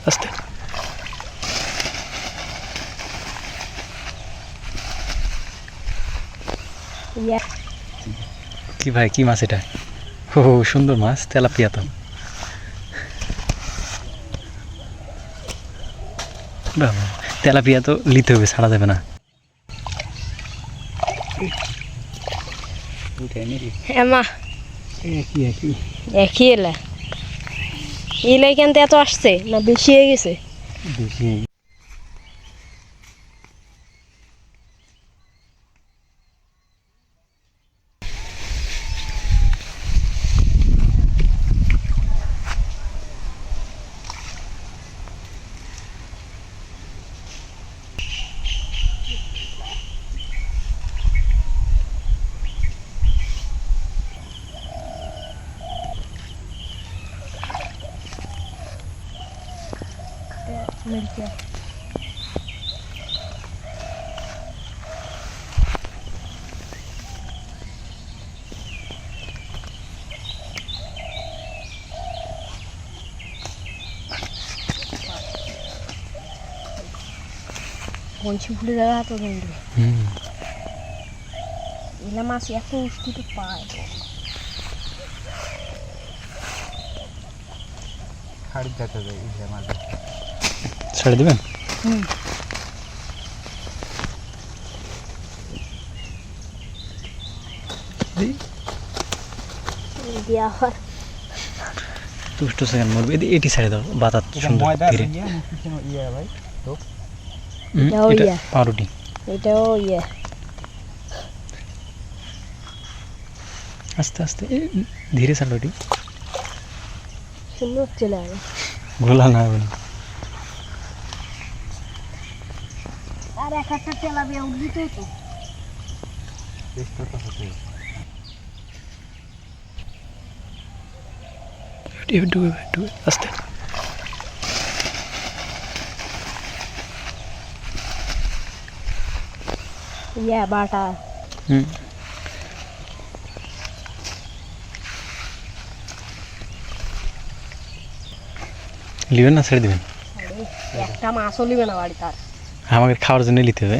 আস্তে কি ভাই কি মাছ এটা? ও সুন্দর মাছ, তেলাপিয়া তো। বাবা, তেলাপিয়া তো নিতে হবে, ছাড়া যাবে না। মা একই এলা এলাই কেন এত আসছে না বেশি হয়ে গেছে? বেশি বঞ্চি ফুলে জায়গা তো কিন্তু এলা মাছ এত উষ্টিতে পায়। ছেড়ে দেবেন? দুটো সেকেন্ড মরবে। এটি ছেড়ে দাও, বাতাস সুন্দর ধীরে। এটা পাউরুটি, এটাও ইয়ে আস্তে আস্তে ধীরে ছাড়ো। এটি সুন্দর চলে আসে, ঘোলা না হবে না। আর এক একটা তেলাপিয়া উঠবিত তো আস্তে ইয়া বাটা লিবেন না ছেড়ে দিবেন? একটা মাছও লিবে না বাড়ি তার, আমাকে খাওয়ার জন্য নিতে হবে।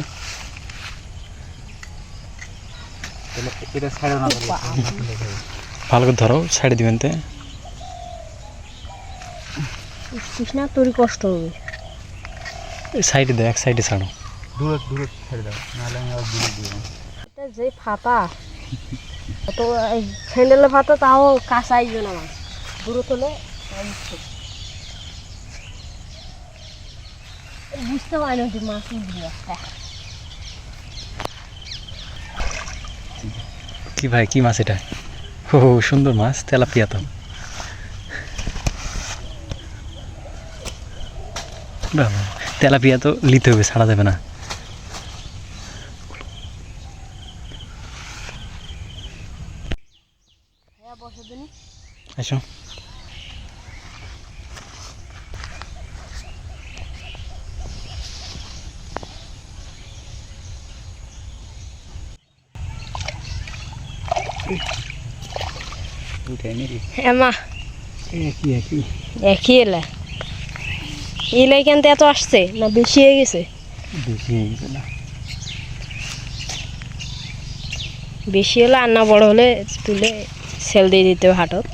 ভালো করে ধরো, ছেড়ে দিবেন। তে না তোর কষ্ট হবে। সাইডে দাও, এক সাইডে ছাড়ো। এটা যে ফাতা তো স্যান্ডেলের ফাতা, তাও কাঁচা আইবে না মাছ, দূরে তোলে বুঝতে পারি না মাছ উঠবে একটা। কি ভাই কি মাছ এটা? ও সুন্দর মাছ, তেলাপিয়া তো। বাবা, তেলাপিয়া তো নিতে হবে, ছাড়া যাবে না। আসো মা একই এলা এলাই কেন এত আসছে না বেশি হয়ে গেছে? বেশি হলে আর না, বড় হলে তুলে সেল দিয়ে দিতে হবে হাটত।